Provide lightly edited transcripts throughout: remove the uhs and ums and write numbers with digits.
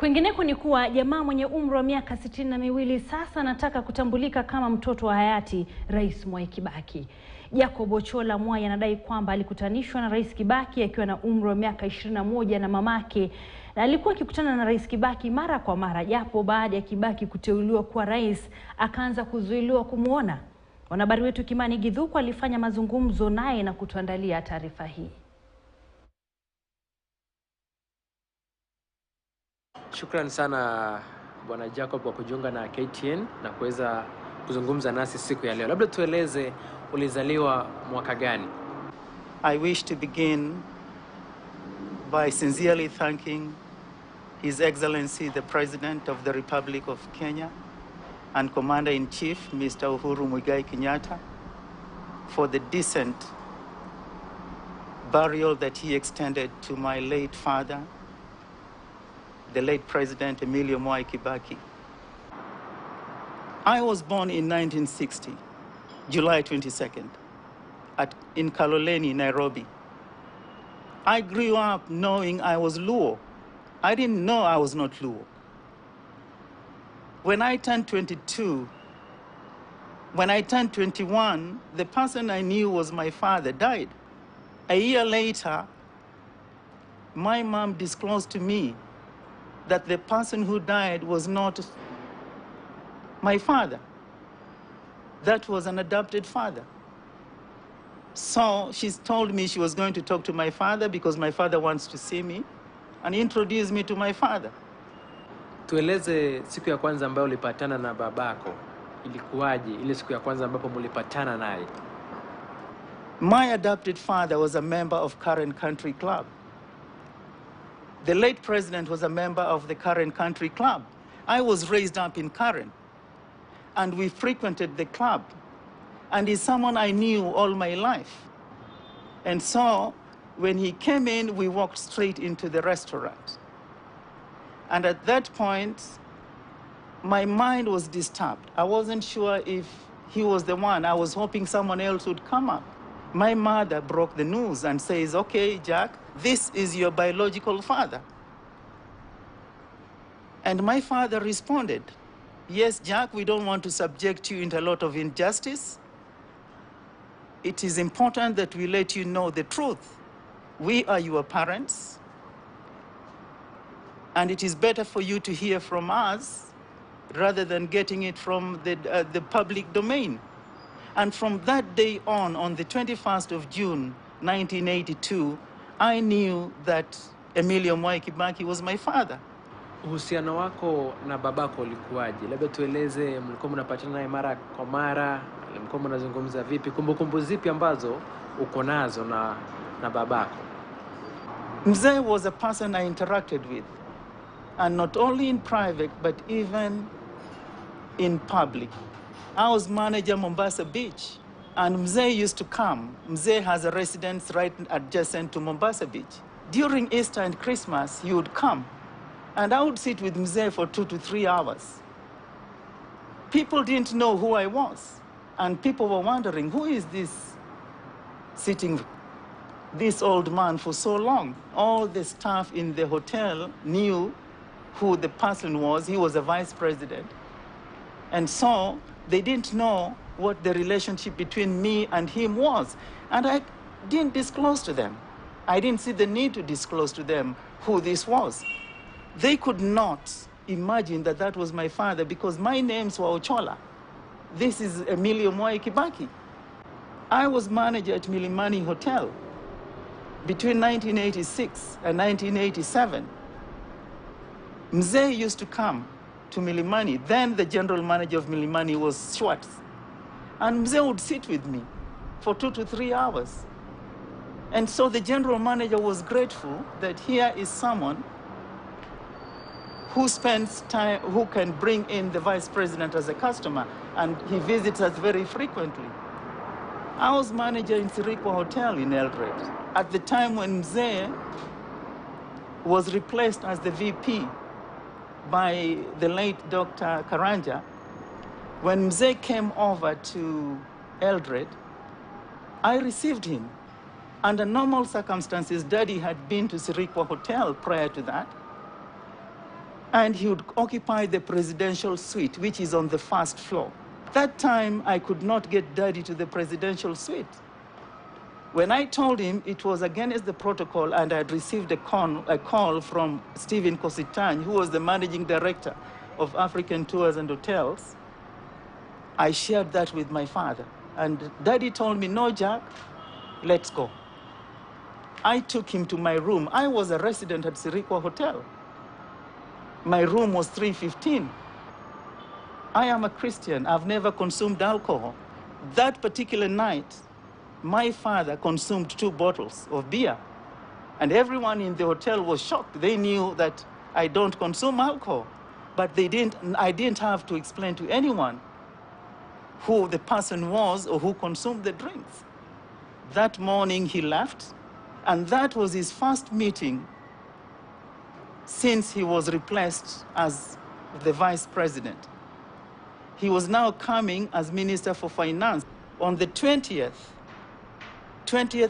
Kwingineko ni kuwa jamaa mwenye umri wa miaka 62 sasa anataka kutambulika kama mtoto wa hayati Rais Mwai Kibaki. Jacob Ochola Mwai anadai kwamba alikutanishwa na Rais Kibaki akiwa na umri wa miaka 21 na mamake, na alikuwa akikutana na Rais Kibaki mara kwa mara, japo baada ya Kibaki kuteuliwa kuwa rais akaanza kuzuiliwa kumuona. Wanahabari wetu Kimani Githuku alifanya mazungumzo naye na kutuandalia taarifa hii. Shukran sana Bwana Jacob kwa kujiunga na KTN na kuweza kuzungumza nasi siku ya leo. Labda tueleze ulizaliwa mwaka gani? I wish to begin by sincerely thanking His Excellency the President of the Republic of Kenya and Commander-in-Chief Mr. Uhuru Muigai Kenyatta for the decent burial that he extended to my late father, the late President Mwai Kibaki. I was born in 1960, July 22nd, in Kaloleni, Nairobi. I grew up knowing I was Luo. I didn't know I was not Luo. When I turned 21, the person I knew was my father died. A year later, my mom disclosed to me that the person who died was not my father. That was an adopted father. So she told me she was going to talk to my father because my father wants to see me, and introduced me to my father. Tueleze siku ya kwanza ambayo ulipatana na babako. Ilikuwaje ile siku ya kwanza ambapo mlipatana naye? My adopted father was a member of Current Country Club. The late president was a member of the Current Country Club. I was raised up in Current, and we frequented the club. And he's someone I knew all my life. And so when he came in, we walked straight into the restaurant. And at that point, my mind was disturbed. I wasn't sure if he was the one. I was hoping someone else would come up. My mother broke the news and says, "Okay, Jack, this is your biological father." And my father responded, "Yes, Jack, we don't want to subject you into a lot of injustice. It is important that we let you know the truth. We are your parents, and it is better for you to hear from us rather than getting it from the public domain." And from that day on the 21st of June, 1982, I knew that Mwai Kibaki was my father. Uhusiano wako na babako ulikuwaje? Labda tueleze, mlikuwa mnapatana naye mara kwa mara, mlikuwa mnazungumza vipi? Kumbukumbu zipi ambazo uko nazo na babako? Mzee was a person I interacted with, and not only in private, but even in public. I was manager Mombasa Beach, and Mzee used to come. Mzee has a residence right adjacent to Mombasa Beach. During Easter and Christmas, he would come, and I would sit with Mzee for 2 to 3 hours. People didn't know who I was, and people were wondering, who is this sitting, this old man for so long? All the staff in the hotel knew who the person was. He was a vice president. And so they didn't know what the relationship between me and him was. And I didn't disclose to them. I didn't see the need to disclose to them who this was. They could not imagine that that was my father because my names were Ochola. This is Mwai Kibaki. I was manager at Milimani Hotel between 1986 and 1987. Mzee used to come to Milimani. Then the general manager of Milimani was Schwartz. And Mzee would sit with me for 2 to 3 hours. And so the general manager was grateful that here is someone who spends time, who can bring in the vice president as a customer, and he visits us very frequently. I was manager in Sirikwa Hotel in Eldoret at the time when Mzee was replaced as the VP by the late Dr. Karanja. When Mzee came over to Eldoret, I received him. Under normal circumstances, Daddy had been to Sirikwa Hotel prior to that. and he would occupy the presidential suite, which is on the first floor. That time, I could not get Daddy to the presidential suite. When I told him it was against the protocol and I had received a call from Stephen Kositany, who was the managing director of African Tours and Hotels, I shared that with my father. And Daddy told me, no, Jack, let's go. I took him to my room. I was a resident at Sirikwa Hotel. My room was 315. I am a Christian. I've never consumed alcohol. That particular night, my father consumed 2 bottles of beer. And everyone in the hotel was shocked. They knew that I don't consume alcohol. But I didn't have to explain to anyone who the person was or who consumed the drinks. That morning he left, and that was his first meeting since he was replaced as the vice president. He was now coming as Minister for Finance. On the 20th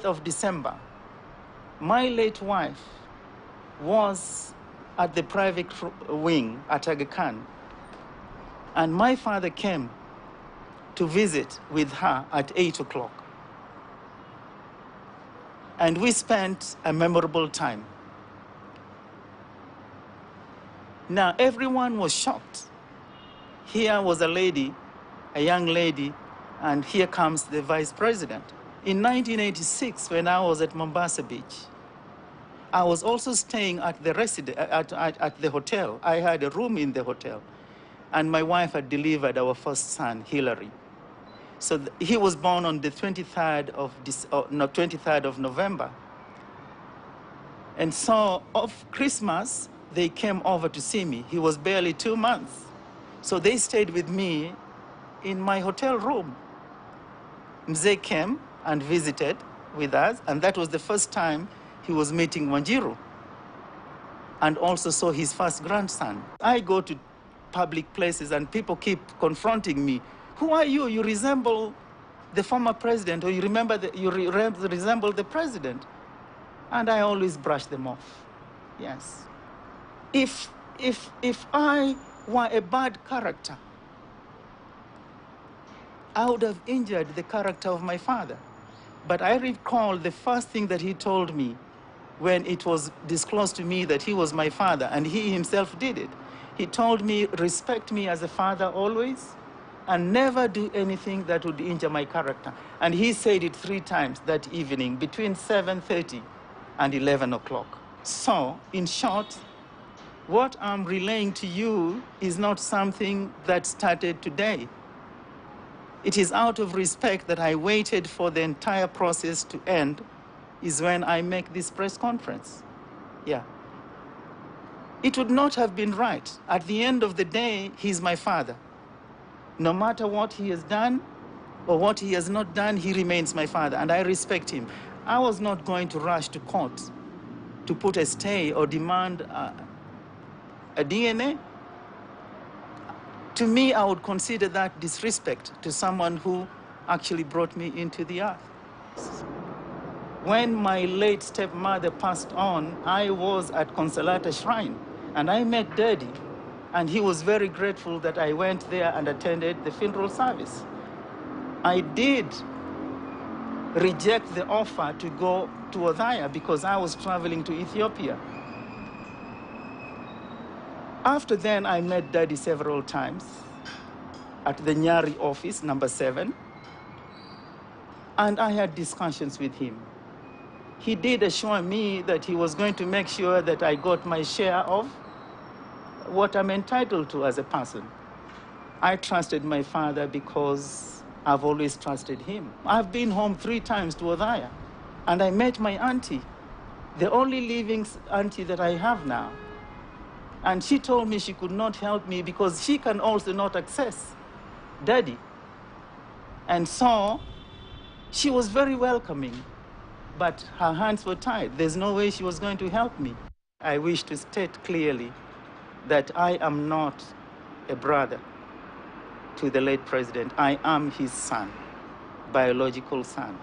of December, my late wife was at the private wing at Aga Khan, and my father came to visit with her at 8 o'clock. And we spent a memorable time. Now, everyone was shocked. Here was a lady, a young lady, and here comes the vice president. In 1986, when I was at Mombasa Beach, I was also staying at the hotel. I had a room in the hotel, and my wife had delivered our first son, Hillary. So he was born on the 23rd of November. And so of Christmas, they came over to see me. He was barely 2 months. So they stayed with me in my hotel room. Mzee came and visited with us, and that was the first time he was meeting Wanjiru, and also saw his first grandson. I go to public places and people keep confronting me. Who are you? You resemble the former president, or you resemble the president. And I always brush them off. Yes. If I were a bad character, I would have injured the character of my father. But I recall the first thing that he told me when it was disclosed to me that he was my father, and he himself did it. He told me, respect me as a father always, and never do anything that would injure my character. And he said it 3 times that evening, between 7:30 and 11 o'clock. So, in short, what I'm relaying to you is not something that started today. It is out of respect that I waited for the entire process to end, is when I make this press conference. Yeah. It would not have been right. At the end of the day, he's my father. No matter what he has done or what he has not done, he remains my father, and I respect him. I was not going to rush to court to put a stay or demand a DNA. To me, I would consider that disrespect to someone who actually brought me into the earth. When my late stepmother passed on, I was at Consolata Shrine, and I met Daddy. And he was very grateful that I went there and attended the funeral service. I did reject the offer to go to Adai because I was traveling to Ethiopia. After then, I met Daddy several times at the Nyari office, number 7. And I had discussions with him. He did assure me that he was going to make sure that I got my share of what I'm entitled to as a person. I trusted my father because I've always trusted him. I've been home 3 times to Adai, and I met my auntie, the only living auntie that I have now. And she told me she could not help me because she can also not access Daddy. And so she was very welcoming, but her hands were tied. There's no way she was going to help me. I wish to state clearly that I am not a brother to the late president. I am his son, biological son.